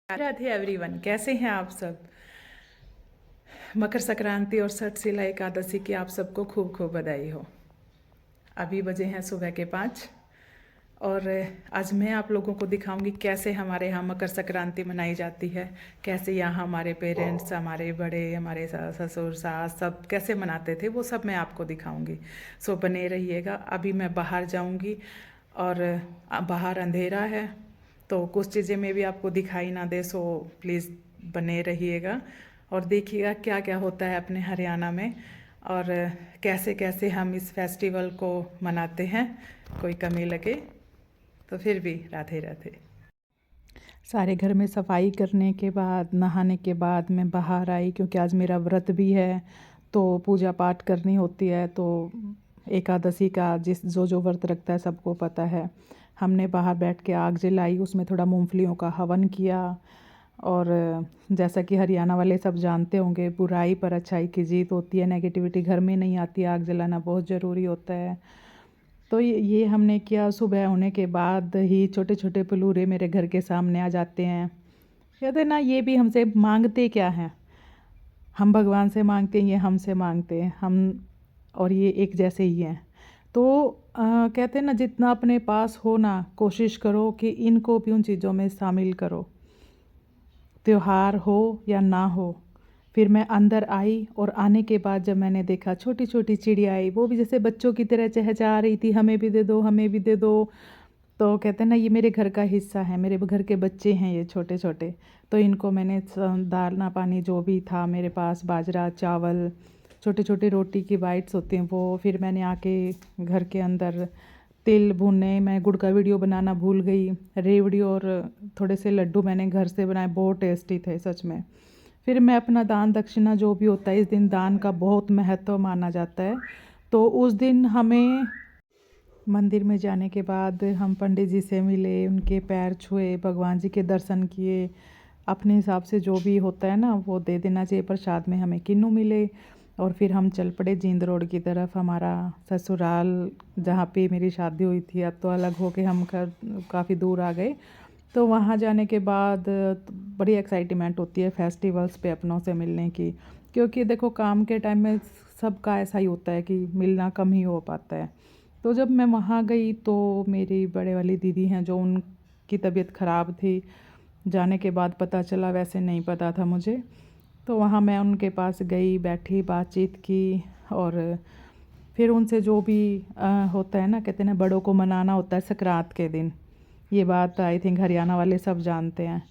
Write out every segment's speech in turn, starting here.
Radhe everyone, कैसे हैं आप सब। मकर संक्रांति और सठशिला एकादशी की आप सबको खूब खूब बधाई हो। अभी बजे हैं सुबह के 5 और आज मैं आप लोगों को दिखाऊंगी कैसे हमारे यहाँ मकर संक्रांति मनाई जाती है, कैसे यहाँ हमारे पेरेंट्स, हमारे बड़े, हमारे ससुर सास सब कैसे मनाते थे, वो सब मैं आपको दिखाऊंगी। सो बने रहिएगा। अभी मैं बाहर जाऊंगी और बाहर अंधेरा है तो कुछ चीज़ें में भी आपको दिखाई ना दे, सो प्लीज़ बने रहिएगा और देखिएगा क्या क्या होता है अपने हरियाणा में और कैसे कैसे हम इस फेस्टिवल को मनाते हैं। कोई कमी लगे तो फिर भी राधे राधे। सारे घर में सफाई करने के बाद, नहाने के बाद मैं बाहर आई क्योंकि आज मेरा व्रत भी है तो पूजा पाठ करनी होती है। तो एकादशी का जो व्रत रखता है सबको पता है। हमने बाहर बैठ के आग जलाई, उसमें थोड़ा मूंगफलियों का हवन किया और जैसा कि हरियाणा वाले सब जानते होंगे, बुराई पर अच्छाई की जीत होती है, नेगेटिविटी घर में नहीं आती, आग जलाना बहुत ज़रूरी होता है। तो ये हमने किया। सुबह होने के बाद ही छोटे छोटे पलूरे मेरे घर के सामने आ जाते हैं। कहते ना, ये भी हमसे मांगते क्या हैं, हम भगवान से मांगते हैं, ये हमसे मांगते हैं, हम और ये एक जैसे ही हैं। तो कहते हैं ना, जितना अपने पास हो ना, कोशिश करो कि इनको भी उन चीज़ों में शामिल करो, त्योहार हो या ना हो। फिर मैं अंदर आई और आने के बाद जब मैंने देखा छोटी छोटी चिड़िया आई, वो भी जैसे बच्चों की तरह चहचहा रही थी, हमें भी दे दो, हमें भी दे दो। तो कहते हैं ना, ये मेरे घर का हिस्सा है, मेरे घर के बच्चे हैं ये छोटे छोटे। तो इनको मैंने दाना पानी जो भी था मेरे पास, बाजरा चावल, छोटे छोटे रोटी की बाइट्स होती हैं वो, फिर मैंने आके घर के अंदर तिल भुने। मैं गुड़ का वीडियो बनाना भूल गई। रेवड़ी और थोड़े से लड्डू मैंने घर से बनाए, बहुत टेस्टी थे सच में। फिर मैं अपना दान दक्षिणा जो भी होता है, इस दिन दान का बहुत महत्व माना जाता है। तो उस दिन हमें मंदिर में जाने के बाद हम पंडित जी से मिले, उनके पैर छुए, भगवान जी के दर्शन किए। अपने हिसाब से जो भी होता है ना वो दे देना चाहिए, प्रसाद में हमें किन्नू मिले। और फिर हम चल पड़े जींद रोड की तरफ, हमारा ससुराल जहाँ पे मेरी शादी हुई थी। अब तो अलग हो के हम काफ़ी दूर आ गए। तो वहाँ जाने के बाद बड़ी एक्साइटमेंट होती है फेस्टिवल्स पे अपनों से मिलने की, क्योंकि देखो काम के टाइम में सबका ऐसा ही होता है कि मिलना कम ही हो पाता है। तो जब मैं वहाँ गई तो मेरी बड़े वाली दीदी हैं, जो उनकी तबीयत ख़राब थी, जाने के बाद पता चला, वैसे नहीं पता था मुझे। तो वहाँ मैं उनके पास गई, बैठी, बातचीत की और फिर उनसे जो भी होता है ना, कहते हैं ना, बड़ों को मनाना होता है संक्रांत के दिन। ये बात आई थिंक हरियाणा वाले सब जानते हैं।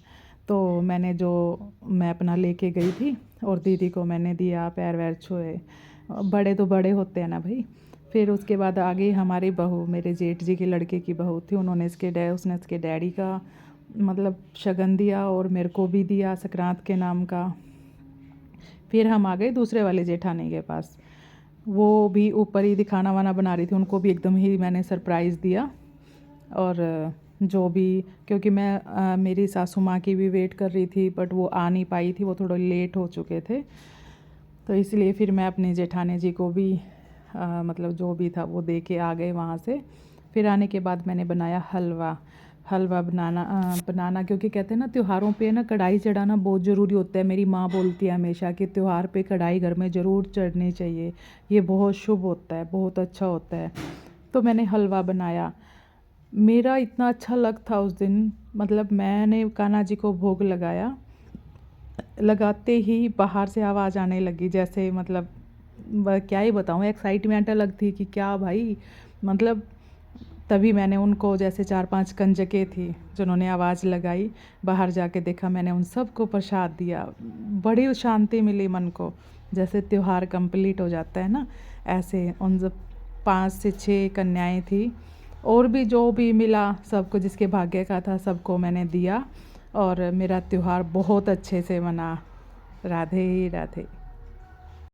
तो मैं अपना लेके गई थी और दीदी को मैंने दिया, पैर वैर छुए। बड़े तो बड़े होते हैं ना भाई। फिर उसके बाद आगे हमारी बहू, मेरे जेठ जी के लड़के की बहू थी, उसने इसके डैडी का मतलब शगन दिया और मेरे को भी दिया संक्रांत के नाम का। फिर हम आ गए दूसरे वाले जेठानी के पास। वो भी ऊपर ही खाना वाना बना रही थी, उनको भी एकदम ही मैंने सरप्राइज़ दिया। और जो भी, क्योंकि मैं मेरी सासू माँ की भी वेट कर रही थी, बट वो आ नहीं पाई थी, वो थोड़ा लेट हो चुके थे। तो इसलिए फिर मैं अपनी जेठानी जी को भी मतलब जो भी था वो दे के आ गए वहाँ से। फिर आने के बाद मैंने बनाया हलवा बनाना क्योंकि कहते हैं ना, त्योहारों पे ना कढ़ाई चढ़ाना बहुत ज़रूरी होता है। मेरी माँ बोलती है हमेशा कि त्यौहार पे कढ़ाई घर में ज़रूर चढ़नी चाहिए, ये बहुत शुभ होता है, बहुत अच्छा होता है। तो मैंने हलवा बनाया। मेरा इतना अच्छा लग था उस दिन, मतलब मैंने कान्हा जी को भोग लगाया, लगाते ही बाहर से आवाज़ आने लगी, जैसे मतलब क्या ही बताऊँ, एक्साइटमेंट अलग थी कि क्या भाई, मतलब तभी मैंने उनको, जैसे 4-5 कंजकें थी जिन्होंने आवाज़ लगाई, बाहर जाके देखा, मैंने उन सबको प्रसाद दिया। बड़ी शांति मिली मन को, जैसे त्यौहार कंप्लीट हो जाता है ना, ऐसे उन 5 से 6 कन्याएं थी और भी जो भी मिला सबको, जिसके भाग्य का था सबको मैंने दिया और मेरा त्यौहार बहुत अच्छे से मना। राधे राधे।